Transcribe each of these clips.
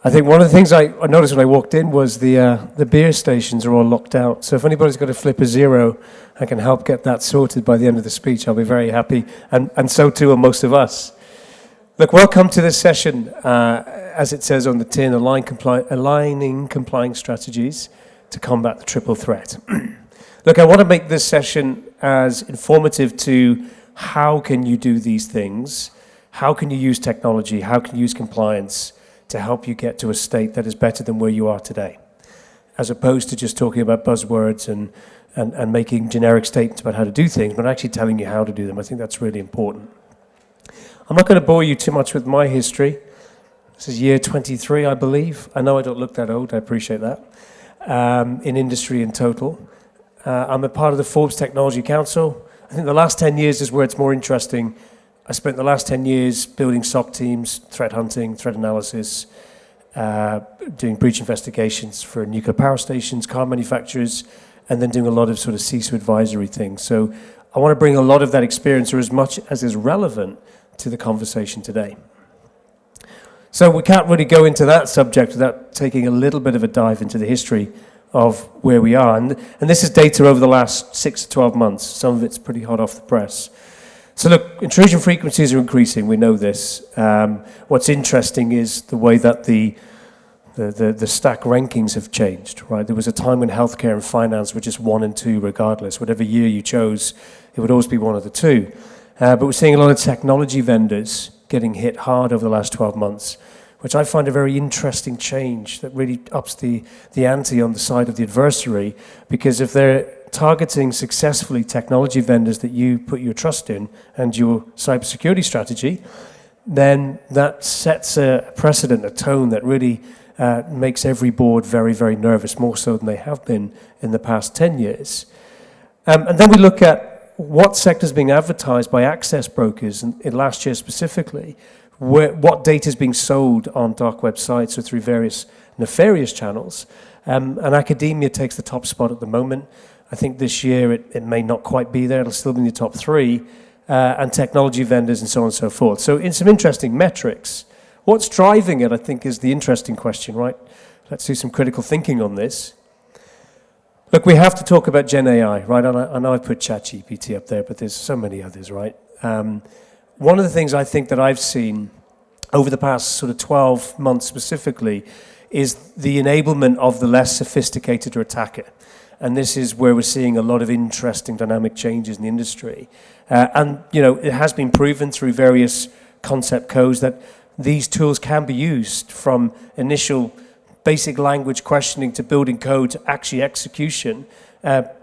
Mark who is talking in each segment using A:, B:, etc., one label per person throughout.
A: I think one of the things I noticed when I walked in was the beer stations are all locked out. So if anybody's got to flip a zero, I can help get that sorted by the end of the speech. I'll be very happy, and so too are most of us. Look, welcome to this session. As it says on the tin, aligning complying strategies to combat the triple threat. Look, I want to make this session as informative to how can you do these things, how can you use technology, how can you use compliance to help you get to a state that is better than where you are today, as opposed to just talking about buzzwords and making generic statements about how to do things, but actually telling you how to do them. I think that's really important. I'm not going to bore you too much with my history. This is year 23, I believe. I know I don't look that old, I appreciate that, in industry in total. I'm a part of the Forbes Technology Council. I think the last 10 years is where it's more interesting. I spent the last 10 years building SOC teams, threat hunting, threat analysis, doing breach investigations for nuclear power stations, car manufacturers, and then doing a lot of sort of CISO advisory things. So I want to bring a lot of that experience, or as much as is relevant, to the conversation today. So we can't really go into that subject without taking a little bit of a dive into the history of where we are. And this is data over the last 6 to 12 months. Some of it's pretty hot off the press. So look, intrusion frequencies are increasing, we know this. What's interesting is the way that the stack rankings have changed, right? There was a time when healthcare and finance were just 1 and 2 regardless. Whatever year you chose, it would always be one of the two. But we're seeing a lot of technology vendors getting hit hard over the last 12 months, which I find a very interesting change that really ups the ante on the side of the adversary, because if they're targeting successfully technology vendors that you put your trust in and your cybersecurity strategy, then that sets a precedent, a tone that really makes every board very, very nervous, more so than they have been in the past 10 years. And then we look at what sectors being advertised by access brokers, in last year specifically, what data is being sold on dark websites or through various nefarious channels. And academia takes the top spot at the moment. I think this year it may not quite be there, it'll still be in the top 3, and technology vendors and so on and so forth. So in some interesting metrics, what's driving it, I think, is the interesting question, right? Let's do some critical thinking on this. Look, we have to talk about Gen AI, right? I know I put ChatGPT up there, but there's so many others, right? One of the things I think that I've seen over the past sort of 12 months specifically is the enablement of the less sophisticated attacker. And this is where we're seeing a lot of interesting dynamic changes in the industry. And, you know, it has been proven through various concept codes that these tools can be used from initial basic language questioning to building code to actually execution,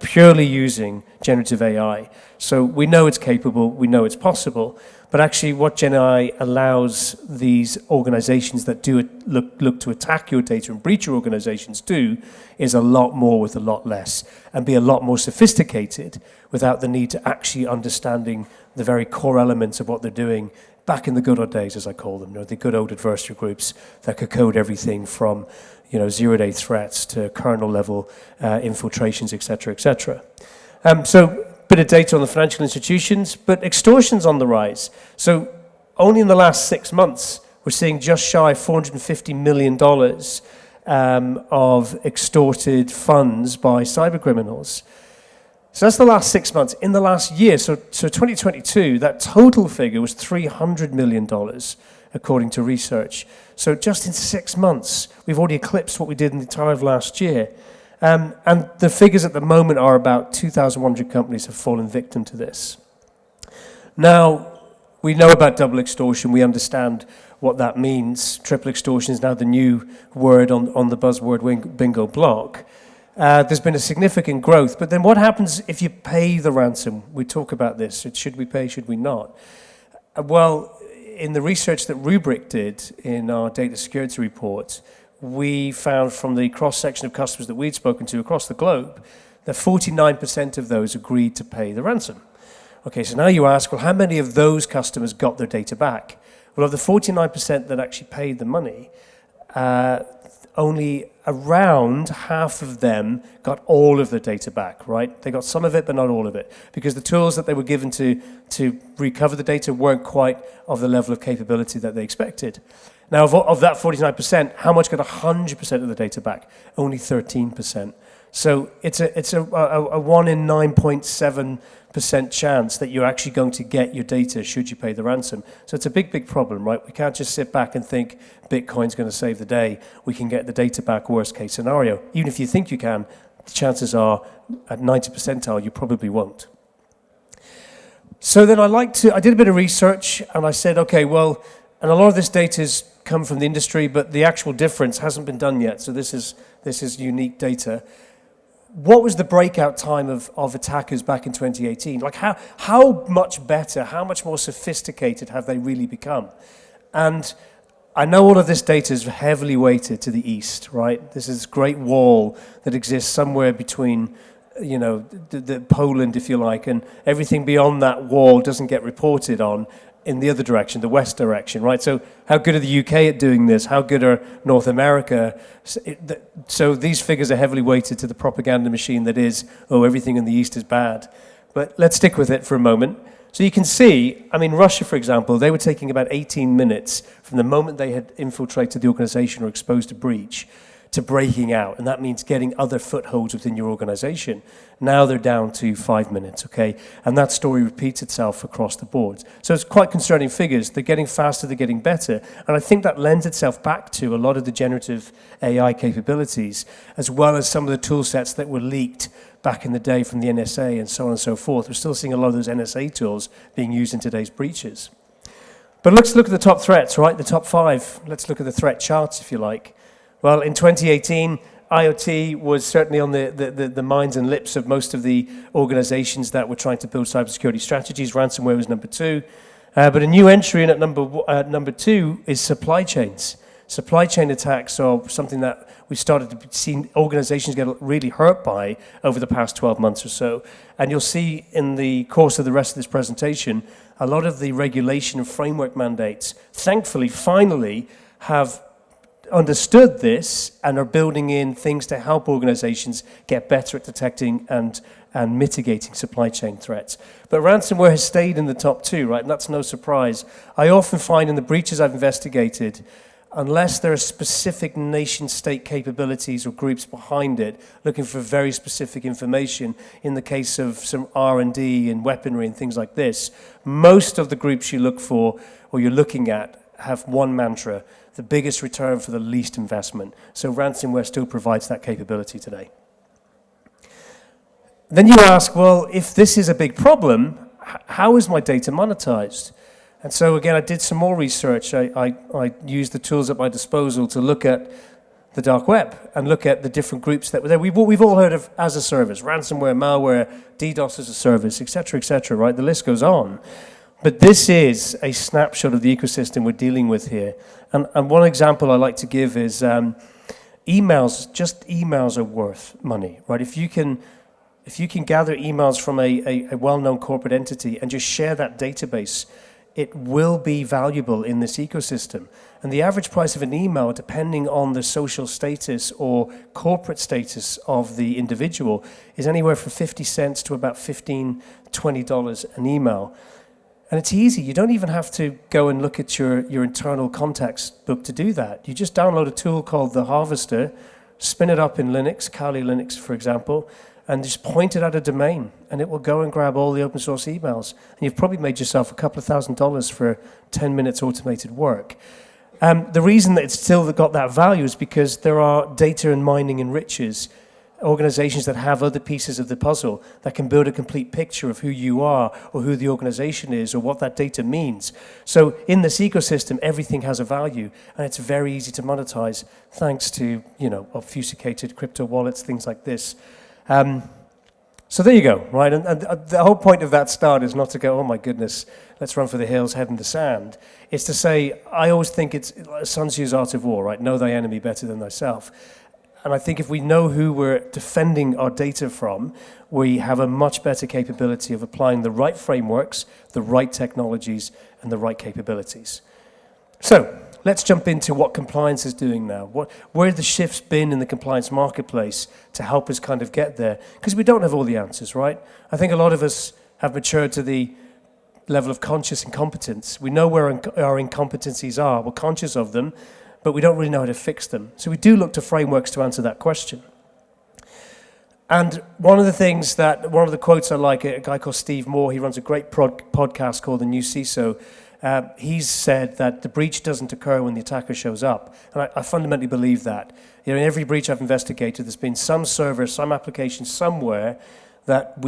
A: purely using generative AI. So we know it's capable, we know it's possible, but actually what Gen AI allows these organizations that do look to attack your data and breach your organizations do is a lot more with a lot less, and be a lot more sophisticated without the need to actually understanding the very core elements of what they're doing back in the good old days, as I call them, you know, the good old adversary groups that could code everything from, you know, zero-day threats to kernel-level infiltrations, et cetera, et cetera. So bit of data on the financial institutions, but extortion's on the rise. So only in the last 6 months, we're seeing just shy of $450 million of extorted funds by cyber criminals. So that's the last 6 months. In the last year, so 2022, that total figure was $300 million, according to research. So just in 6 months, we've already eclipsed what we did in the entire of last year. And the figures at the moment are about 2,100 companies have fallen victim to this. Now, we know about double extortion. We understand what that means. Triple extortion is now the new word on the buzzword bingo block. There's been a significant growth. But then what happens if you pay the ransom? We talk about this. Should we pay, should we not? Well, in the research that Rubrik did in our data security report, we found from the cross-section of customers that we'd spoken to across the globe that 49% of those agreed to pay the ransom. Okay, so now you ask, well, how many of those customers got their data back? Well, of the 49% that actually paid the money, only around half of them got all of the data back, right? They got some of it, but not all of it, because the tools that they were given to recover the data weren't quite of the level of capability that they expected. Now, of that 49%, how much got 100% of the data back? Only 13%. So it's a 1 in 9.7% chance that you're actually going to get your data should you pay the ransom. So it's a big, big problem, right? We can't just sit back and think Bitcoin's going to save the day. We can get the data back, worst case scenario. Even if you think you can, the chances are at 90 percentile you probably won't. So then I did a bit of research and I said, okay, well, and a lot of this data has come from the industry, but the actual difference hasn't been done yet. So this is unique data. What was the breakout time of attackers back in 2018? Like how much better, how much more sophisticated have they really become? And I know all of this data is heavily weighted to the east, right? This is this great wall that exists somewhere between, the Poland, if you like, and everything beyond that wall doesn't get reported on in the other direction, the west direction, right? So how good are the UK at doing this? How good are North America? So these figures are heavily weighted to the propaganda machine that is, everything in the east is bad. But let's stick with it for a moment. So you can see, Russia, for example, they were taking about 18 minutes from the moment they had infiltrated the organization or exposed a breach to breaking out, and that means getting other footholds within your organization. Now they're down to 5 minutes, okay? And that story repeats itself across the board. So it's quite concerning figures. They're getting faster, they're getting better, and I think that lends itself back to a lot of the generative AI capabilities, as well as some of the tool sets that were leaked back in the day from the NSA and so on and so forth. We're still seeing a lot of those NSA tools being used in today's breaches. But let's look at the top threats, right? The top 5. Let's look at the threat charts, if you like. Well, in 2018, IoT was certainly on the minds and lips of most of the organizations that were trying to build cybersecurity strategies. Ransomware was number 2. But a new entry in at number 2 is supply chains. Supply chain attacks are something that we started to see organizations get really hurt by over the past 12 months or so. And you'll see in the course of the rest of this presentation, a lot of the regulation and framework mandates, thankfully, finally, have understood this and are building in things to help organizations get better at detecting and mitigating supply chain threats. But ransomware has stayed in the top 2, right? And that's no surprise. I often find in the breaches I've investigated, unless there are specific nation-state capabilities or groups behind it looking for very specific information, in the case of some R&D and weaponry and things like this, most of the groups you look for or you're looking at have one mantra: the biggest return for the least investment. So ransomware still provides that capability today. Then you ask, well, if this is a big problem, how is my data monetized? And so again, I did some more research. I used the tools at my disposal to look at the dark web and look at the different groups that were there. We've all heard of as a service, ransomware, malware, DDoS as a service, et cetera, right? The list goes on. But this is a snapshot of the ecosystem we're dealing with here. And one example I like to give is emails. Just emails are worth money, right? If you can gather emails from a well-known corporate entity and just share that database, it will be valuable in this ecosystem. And the average price of an email, depending on the social status or corporate status of the individual, is anywhere from 50 cents to about $15, $20 an email. And it's easy. You don't even have to go and look at your internal contacts book to do that. You just download a tool called the Harvester, spin it up in Linux, Kali Linux, for example, and just point it at a domain, and it will go and grab all the open source emails. And you've probably made yourself a couple of $1,000s for 10 minutes automated work. The reason that it's still got that value is because there are data and mining enrichers, organizations that have other pieces of the puzzle that can build a complete picture of who you are or who the organization is or what that data means. So in this ecosystem, everything has a value, and it's very easy to monetize thanks to, obfuscated crypto wallets, things like this. So there you go, right? And the whole point of that start is not to go, oh my goodness, let's run for the hills, head in the sand. It's to say, I always think it's Sun Tzu's art of war, right? Know thy enemy better than thyself. And I think if we know who we're defending our data from, we have a much better capability of applying the right frameworks, the right technologies, and the right capabilities. So let's jump into what compliance is doing now. Where the shifts been in the compliance marketplace to help us kind of get there? Because we don't have all the answers, right? I think a lot of us have matured to the level of conscious incompetence. We know where our incompetencies are, we're conscious of them, but we don't really know how to fix them. So we do look to frameworks to answer that question. And one of the quotes I like, a guy called Steve Moore, he runs a great podcast called The New CISO. He's said that the breach doesn't occur when the attacker shows up. And I fundamentally believe that. You know, in every breach I've investigated, there's been some server, some application somewhere that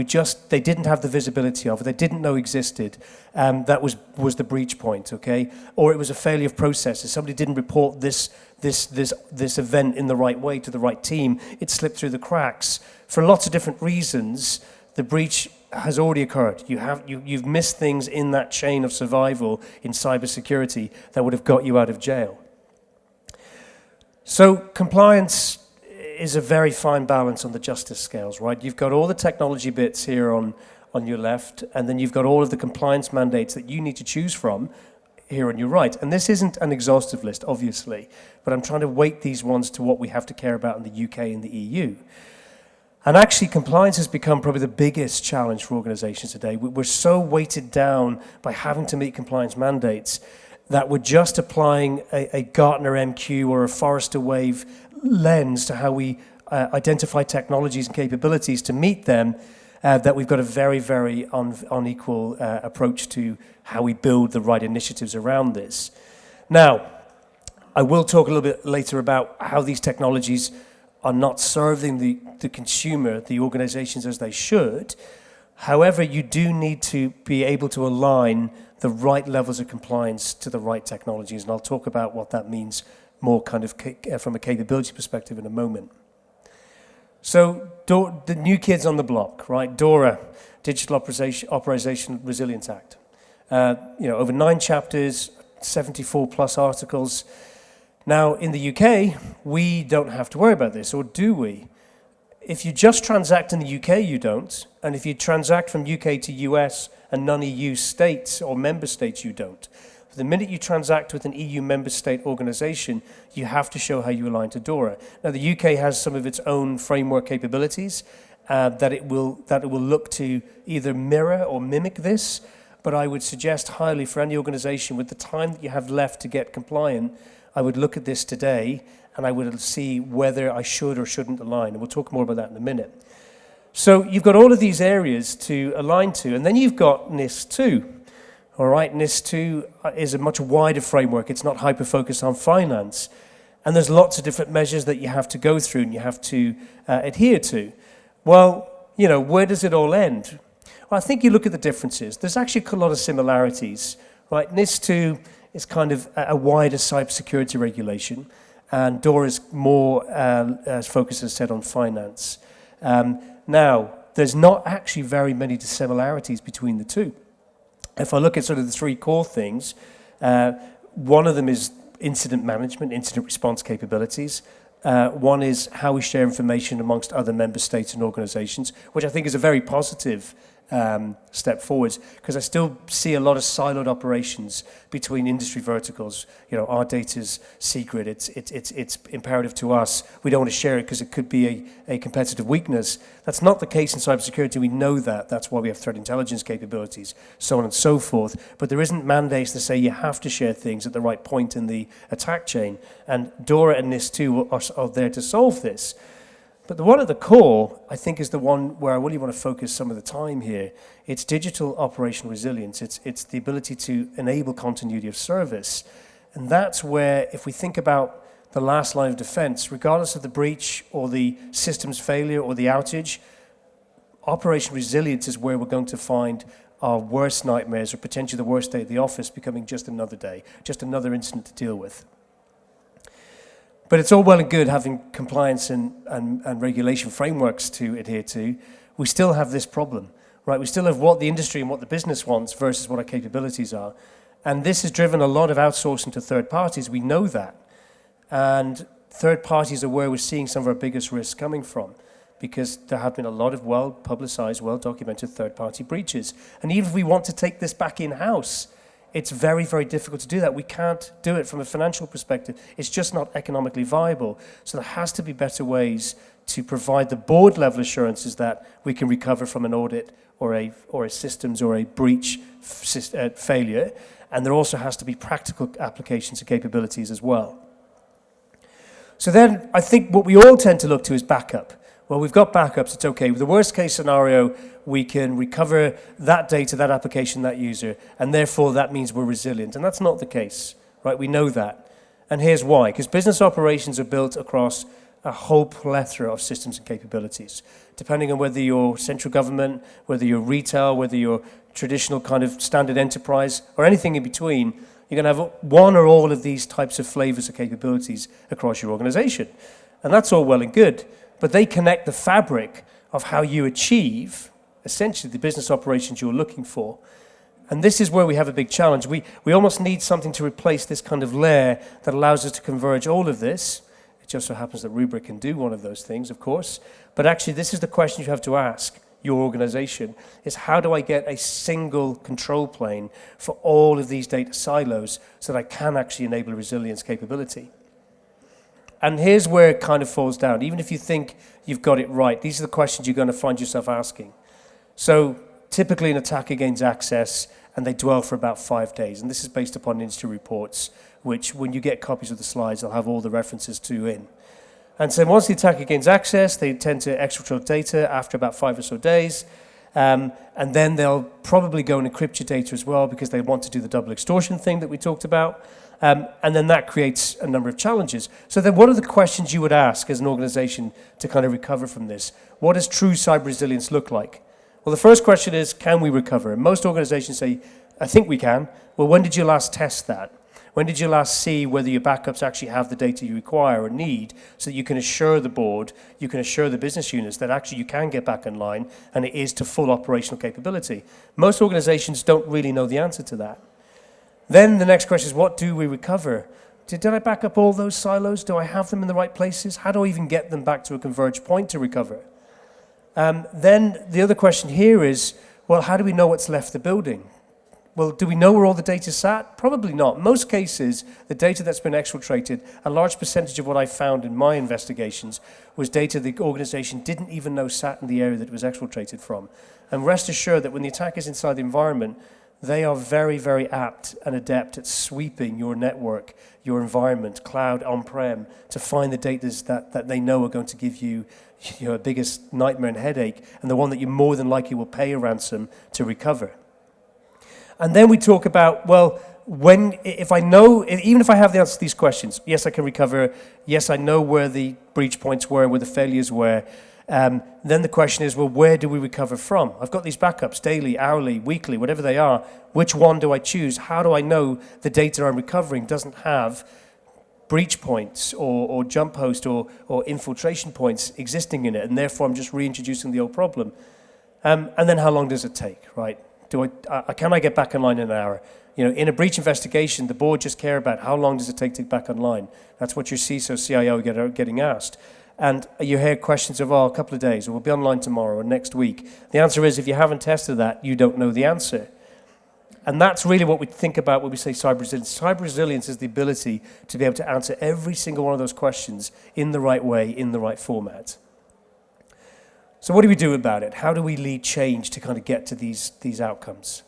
A: they didn't have the visibility of, or they didn't know existed. That was the breach point, okay? Or it was a failure of processes. Somebody didn't report this event in the right way to the right team. It slipped through the cracks. For lots of different reasons, the breach has already occurred. You've missed things in that chain of survival in cybersecurity that would have got you out of jail. So compliance is a very fine balance on the justice scales, right? You've got all the technology bits here on your left, and then you've got all of the compliance mandates that you need to choose from here on your right. And this isn't an exhaustive list, obviously, but I'm trying to weight these ones to what we have to care about in the UK and the EU. And actually, compliance has become probably the biggest challenge for organizations today. We're so weighted down by having to meet compliance mandates that we're just applying a Gartner MQ or a Forrester Wave lens to how we identify technologies and capabilities to meet them, that we've got a very, very unequal approach to how we build the right initiatives around this. Now, I will talk a little bit later about how these technologies are not serving the consumer, the organizations as they should. However, you do need to be able to align the right levels of compliance to the right technologies, and I'll talk about what that means more kind of from a capability perspective in a moment. So the new kids on the block, right? DORA, Digital Operation Resilience Act. Over 9 chapters, 74 plus articles. Now, in the UK, we don't have to worry about this, or do we? If you just transact in the UK, you don't. And if you transact from UK to US and non-EU states or member states, you don't. The minute you transact with an EU member state organization, you have to show how you align to DORA. Now, the UK has some of its own framework capabilities that it will look to either mirror or mimic this, but I would suggest highly for any organization with the time that you have left to get compliant, I would look at this today and I would see whether I should or shouldn't align. And we'll talk more about that in a minute. So you've got all of these areas to align to, and then you've got NIST 2. All right, NIST 2 is a much wider framework. It's not hyper-focused on finance. And there's lots of different measures that you have to go through and you have to adhere to. Well, where does it all end? Well, I think you look at the differences. There's actually a lot of similarities, right? NIST 2 is kind of a wider cybersecurity regulation, and DORA is more focused, as said, on finance. Now, there's not actually very many similarities between the two. If I look at sort of the 3 core things, one of them is incident management, incident response capabilities. One is how we share information amongst other member states and organizations, which I think is a very positive step forwards, because I still see a lot of siloed operations between industry verticals. Our data's secret. It's imperative to us. We don't want to share it because it could be a competitive weakness. That's not the case in cybersecurity. We know that. That's why we have threat intelligence capabilities, so on and so forth. But there isn't mandates to say you have to share things at the right point in the attack chain. And DORA and NIST 2 are there to solve this. But the one at the core, I think, is the one where I really want to focus some of the time here. It's digital operational resilience. It's the ability to enable continuity of service. And that's where, if we think about the last line of defense, regardless of the breach or the system's failure or the outage, operational resilience is where we're going to find our worst nightmares, or potentially the worst day at the office becoming just another day, just another incident to deal with. But it's all well and good having compliance and regulation frameworks to adhere to. We still have this problem, right? We still have what the industry and what the business wants versus what our capabilities are. And this has driven a lot of outsourcing to third parties. We know that. And third parties are where we're seeing some of our biggest risks coming from, because there have been a lot of well-publicized, well-documented third-party breaches. And even if we want to take this back in-house, it's very, very difficult to do that. We can't do it from a financial perspective. It's just not economically viable. So there has to be better ways to provide the board level assurances that we can recover from an audit or a systems or a breach failure. And there also has to be practical applications and capabilities as well. So then I think what we all tend to look to is backup. Well, we've got backups, it's okay. With the worst case scenario, we can recover that data, that application, that user, and therefore that means we're resilient. And that's not the case, right? We know that. And here's why. Because business operations are built across a whole plethora of systems and capabilities. Depending on whether you're central government, whether you're retail, whether you're traditional kind of standard enterprise, or anything in between, you're going to have one or all of these types of flavors of capabilities across your organization. And that's all well and good, but they connect the fabric of how you achieve, essentially, the business operations you're looking for. And this is where we have a big challenge. We almost need something to replace this kind of layer that allows us to converge all of this. It just so happens that Rubrik can do one of those things, of course. But actually, this is the question you have to ask your organization, is how do I get a single control plane for all of these data silos so that I can actually enable a resilience capability? And here's where it kind of falls down. Even if you think you've got it right, these are the questions you're going to find yourself asking. So typically an attacker gains access and they dwell for about 5 days. And this is based upon industry reports, which when you get copies of the slides, they'll have all the references to in. And so once the attacker gains access, they tend to exfiltrate data after about 5 or so days. And then they'll probably go and encrypt your data as well because they want to do the double extortion thing that we talked about. And then that creates a number of challenges. So then what are the questions you would ask as an organization to kind of recover from this? What does true cyber resilience look like? Well, the first question is, can we recover? And most organizations say, I think we can. Well, when did you last test that? When did you last see whether your backups actually have the data you require or need so that you can assure the board, you can assure the business units that actually you can get back online and it is to full operational capability? Most organizations don't really know the answer to that. Then the next question is, what do we recover? Did I back up all those silos? Do I have them in the right places? How do I even get them back to a converged point to recover? Then the other question here is, well, how do we know what's left the building? Well, do we know where all the data sat? Probably not. Most cases, the data that's been exfiltrated, a large percentage of what I found in my investigations was data the organization didn't even know sat in the area that it was exfiltrated from. And rest assured that when the attack is inside the environment, they are very, very apt and adept at sweeping your network, your environment, cloud, on-prem, to find the data that they know are going to give you your biggest nightmare and headache, and the one that you more than likely will pay a ransom to recover. And then we talk about, well, if I know, even if I have the answer to these questions, yes, I can recover, yes, I know where the breach points were, where the failures were, then the question is, well, where do we recover from? I've got these backups, daily, hourly, weekly, whatever they are. Which one do I choose? How do I know the data I'm recovering doesn't have breach points or jump host or infiltration points existing in it, and therefore I'm just reintroducing the old problem? And then how long does it take, right? Can I get back online in an hour? You know, in a breach investigation, the board just care about how long does it take to get back online. That's what your CISO, CIO are getting asked. And you hear questions of, a couple of days, or we'll be online tomorrow, or next week. The answer is, if you haven't tested that, you don't know the answer. And that's really what we think about when we say cyber resilience. Cyber resilience is the ability to be able to answer every single one of those questions in the right way, in the right format. So what do we do about it? How do we lead change to kind of get to these outcomes?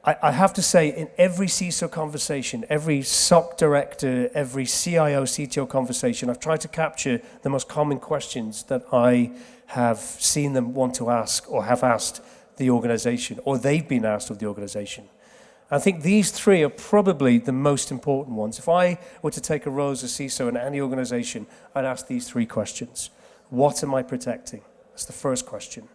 A: I have to say, in every CISO conversation, every SOC director, every CIO, CTO conversation, I've tried to capture the most common questions that I have seen them want to ask or have asked the organization, or they've been asked of the organization. I think these three are probably the most important ones. If I were to take a role as a CISO in any organization, I'd ask these three questions. What am I protecting? That's the first question.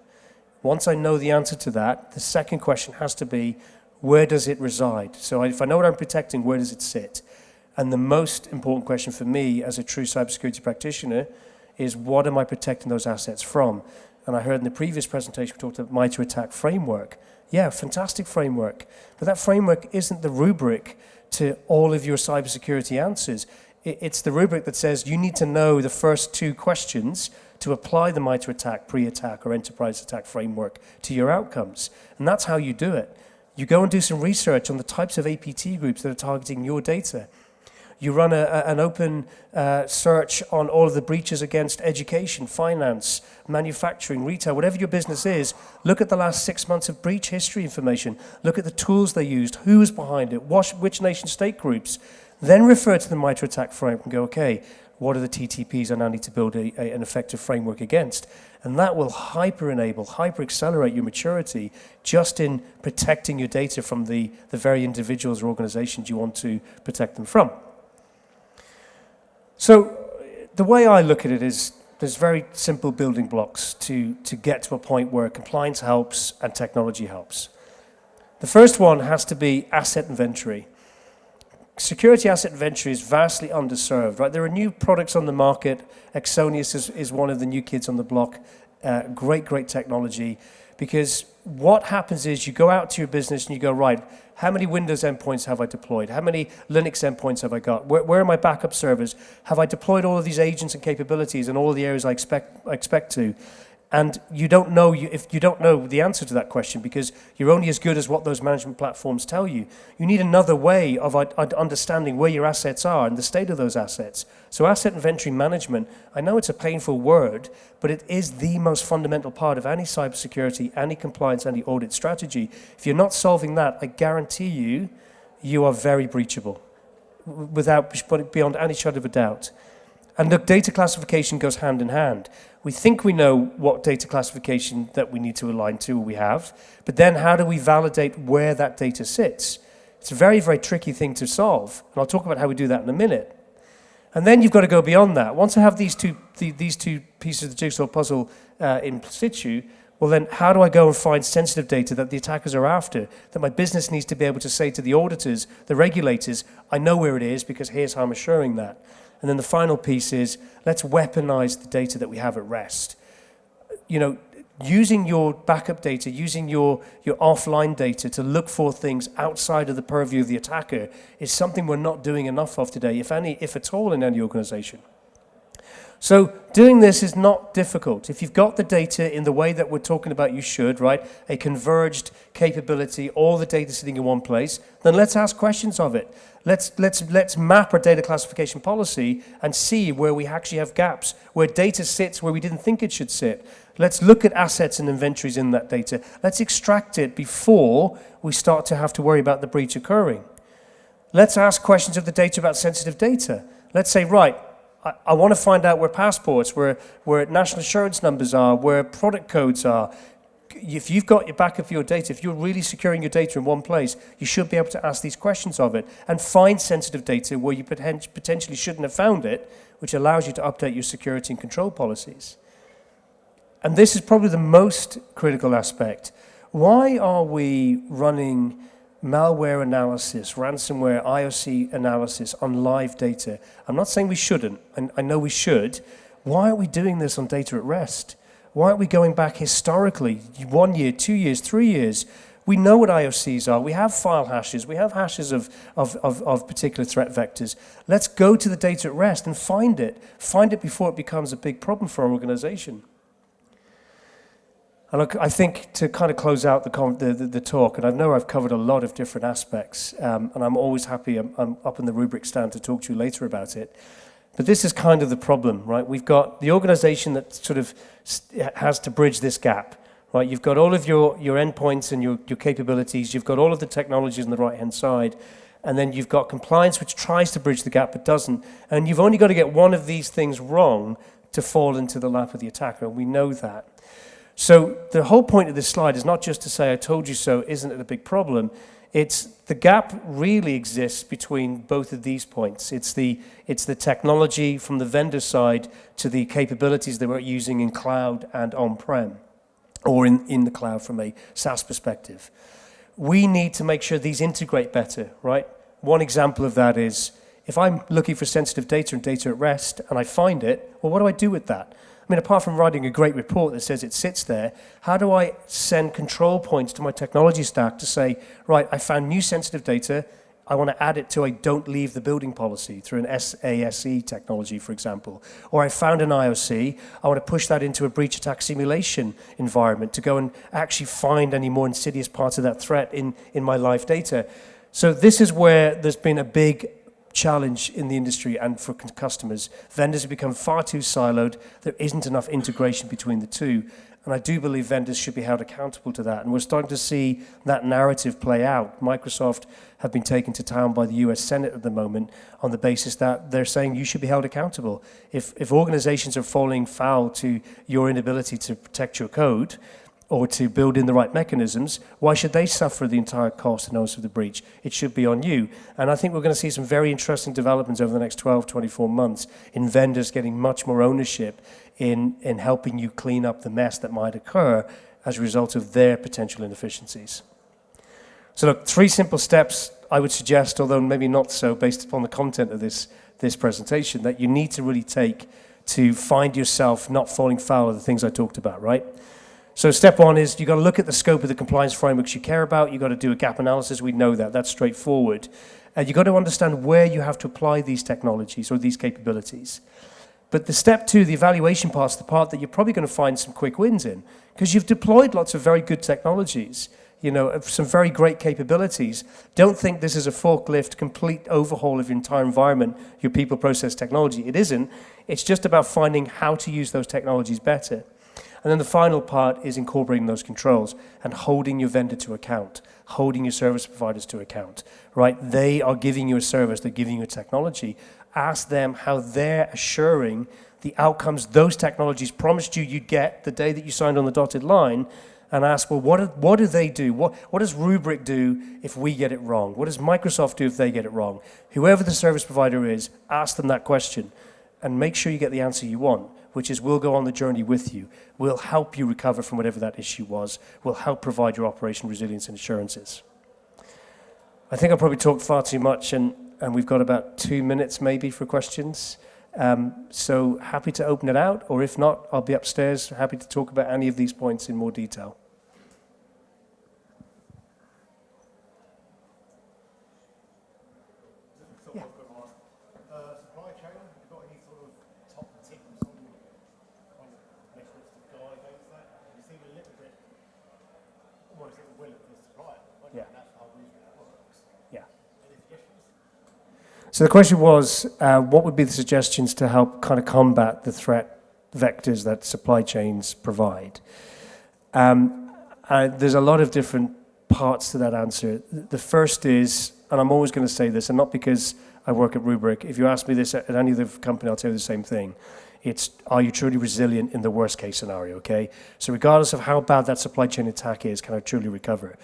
A: Once I know the answer to that, the second question has to be, where does it reside? So if I know what I'm protecting, where does it sit? And the most important question for me as a true cybersecurity practitioner is, what am I protecting those assets from? And I heard in the previous presentation we talked about MITRE ATT&CK framework. Yeah, fantastic framework. But that framework isn't the rubric to all of your cybersecurity answers. It's the rubric that says you need to know the first two questions to apply the MITRE ATT&CK, pre-attack, or enterprise attack framework to your outcomes. And that's how you do it. You go and do some research on the types of APT groups that are targeting your data. You run an open search on all of the breaches against education, finance, manufacturing, retail, whatever your business is. Look at the last 6 months of breach history information. Look at the tools they used, who was behind it, which nation-state groups. Then refer to the MITRE ATT&CK framework and go, okay, what are the TTPs I now need to build an effective framework against? And that will hyper-enable, hyper-accelerate your maturity just in protecting your data from the very individuals or organizations you want to protect them from. So the way I look at it is there's very simple building blocks to get to a point where compliance helps and technology helps. The first one has to be asset inventory. Security asset inventory is vastly underserved, right? There are new products on the market. Exonius is one of the new kids on the block. Great technology. Because what happens is you go out to your business and you go, right, how many Windows endpoints have I deployed? How many Linux endpoints have I got? Where are my backup servers? Have I deployed all of these agents and capabilities in all of the areas I expect to? And you don't know if you don't know the answer to that question because you're only as good as what those management platforms tell you. You need another way of understanding where your assets are and the state of those assets. So asset inventory management, I know it's a painful word, but it is the most fundamental part of any cybersecurity, any compliance, any audit strategy. If you're not solving that, I guarantee you, you are very breachable, beyond any shadow of a doubt. And look, data classification goes hand in hand. We think we know what data classification that we need to align to or we have, but then how do we validate where that data sits? It's a very tricky thing to solve, and I'll talk about how we do that in a minute. And then you've got to go beyond that. Once I have these two pieces of the jigsaw puzzle in situ, well then how do I go and find sensitive data that the attackers are after, that my business needs to be able to say to the auditors, the regulators, I know where it is because here's how I'm assuring that. And then the final piece is, let's weaponize the data that we have at rest. You know, using your backup data, using your offline data to look for things outside of the purview of the attacker is something we're not doing enough of today, if at all in any organization. So doing this is not difficult. If you've got the data in the way that we're talking about you should, right, a converged capability, all the data sitting in one place, then let's ask questions of it. Let's map our data classification policy and see where we actually have gaps, where data sits where we didn't think it should sit. Let's look at assets and inventories in that data. Let's extract it before we start to have to worry about the breach occurring. Let's ask questions of the data about sensitive data. Let's say, right, I want to find out where passports, where national insurance numbers are, where product codes are. If you've got your backup of your data, if you're really securing your data in one place, you should be able to ask these questions of it and find sensitive data where you potentially shouldn't have found it, which allows you to update your security and control policies. And this is probably the most critical aspect. Why are we running malware analysis, ransomware, IOC analysis on live data? I'm not saying we shouldn't, and I know we should. Why are we doing this on data at rest? Why aren't we going back historically, 1 year, 2 years, 3 years? We know what IOCs are. We have file hashes. We have hashes of particular threat vectors. Let's go to the data at rest and find it. Find it before it becomes a big problem for our organization. And look, I think to kind of close out the talk, and I know I've covered a lot of different aspects, and I'm always happy, I'm up in the Rubrik stand to talk to you later about it, but this is kind of the problem, right? We've got the organization that sort of has to bridge this gap, right? You've got all of your endpoints and your capabilities, you've got all of the technologies on the right-hand side, and then you've got compliance which tries to bridge the gap but doesn't, and you've only got to get one of these things wrong to fall into the lap of the attacker, and we know that. So the whole point of this slide is not just to say, I told you so, isn't it a big problem? It's the gap really exists between both of these points. It's the technology from the vendor side to the capabilities that we're using in cloud and on-prem, or in the cloud from a SaaS perspective. We need to make sure these integrate better, right? One example of that is, if I'm looking for sensitive data and data at rest and I find it, well, what do I do with that? I mean, apart from writing a great report that says it sits there, how do I send control points to my technology stack to say, right, I found new sensitive data, I want to add it to a don't leave the building policy through an SASE technology, for example. Or I found an IOC, I want to push that into a breach attack simulation environment to go and actually find any more insidious parts of that threat in my live data. So this is where there's been a big challenge in the industry and for customers. Vendors have become far too siloed. There isn't enough integration between the two. And I do believe vendors should be held accountable to that. And we're starting to see that narrative play out. Microsoft have been taken to town by the US Senate at the moment on the basis that they're saying you should be held accountable. If organizations are falling foul to your inability to protect your code or to build in the right mechanisms, why should they suffer the entire cost and onus of the breach? It should be on you. And I think we're going to see some very interesting developments over the next 12, 24 months in vendors getting much more ownership in helping you clean up the mess that might occur as a result of their potential inefficiencies. So look, 3 simple steps I would suggest, although maybe not so based upon the content of this presentation, that you need to really take to find yourself not falling foul of the things I talked about, right? So step 1 is you've got to look at the scope of the compliance frameworks you care about. You've got to do a gap analysis. We know that. That's straightforward. You've got to understand where you have to apply these technologies or these capabilities. But the step 2, the evaluation part's the part that you're probably going to find some quick wins in, because you've deployed lots of very good technologies, you know, some very great capabilities. Don't think this is a forklift, complete overhaul of your entire environment, your people, process, technology. It isn't. It's just about finding how to use those technologies better. And then the final part is incorporating those controls and holding your vendor to account, holding your service providers to account, right? They are giving you a service, they're giving you a technology. Ask them how they're assuring the outcomes those technologies promised you you'd get the day that you signed on the dotted line, and ask, well, what do they do? What does Rubrik do if we get it wrong? What does Microsoft do if they get it wrong? Whoever the service provider is, ask them that question and make sure you get the answer you want, which is we'll go on the journey with you. We'll help you recover from whatever that issue was. We'll help provide your operational resilience and assurances. I think I probably talked far too much, and we've got about 2 minutes maybe for questions. So happy to open it out, or if not, I'll be upstairs, happy to talk about any of these points in more detail.
B: Yeah. Supply chain, have you got any sort of top tips on kind of measures to guide against that? You seem a little bit almost at the will of the supplier,
A: Yeah.
B: and that's how reason works.
A: Yeah.
B: Any suggestions?
A: So the question was, what would be the suggestions to help kind of combat the threat vectors that supply chains provide? There's a lot of different parts to that answer. The first is, and I'm always going to say this, and not because I work at Rubrik, if you ask me this at any other company, I'll tell you the same thing. It's, are you truly resilient in the worst case scenario, okay? So regardless of how bad that supply chain attack is, can I truly recover?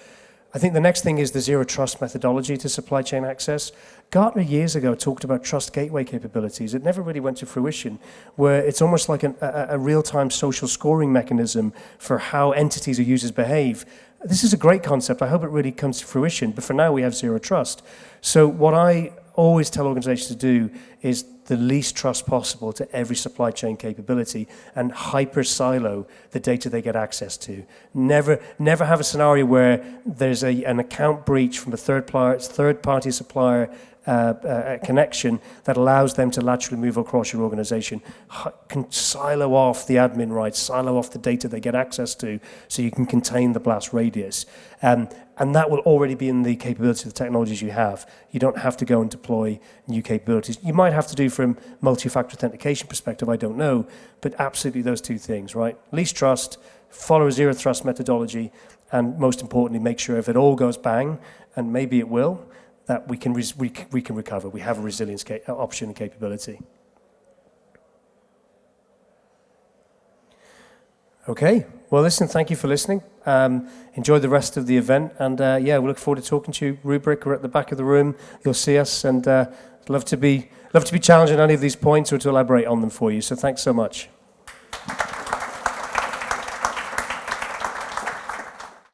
A: I think the next thing is the zero trust methodology to supply chain access. Gartner years ago talked about trust gateway capabilities. It never really went to fruition, where it's almost like a real-time social scoring mechanism for how entities or users behave. This is a great concept. I hope it really comes to fruition, but for now we have zero trust. So what I always tell organizations to do is the least trust possible to every supply chain capability and hyper silo the data they get access to. Never have a scenario where there's an account breach from a third-party supplier connection that allows them to laterally move across your organization. Can silo off the admin rights, silo off the data they get access to so you can contain the blast radius. And that will already be in the capability of the technologies you have. You don't have to go and deploy new capabilities. You might have to do from multi-factor authentication perspective, I don't know, but absolutely those two things, right? Least trust, follow a zero trust methodology, and most importantly, make sure if it all goes bang, and maybe it will, that we can recover. We have a resilience option and capability. Okay, well listen, thank you for listening. Enjoy the rest of the event, and yeah, we look forward to talking to you. Rubrik, we're at the back of the room. You'll see us, and love to be challenged on any of these points or to elaborate on them for you. So thanks so much.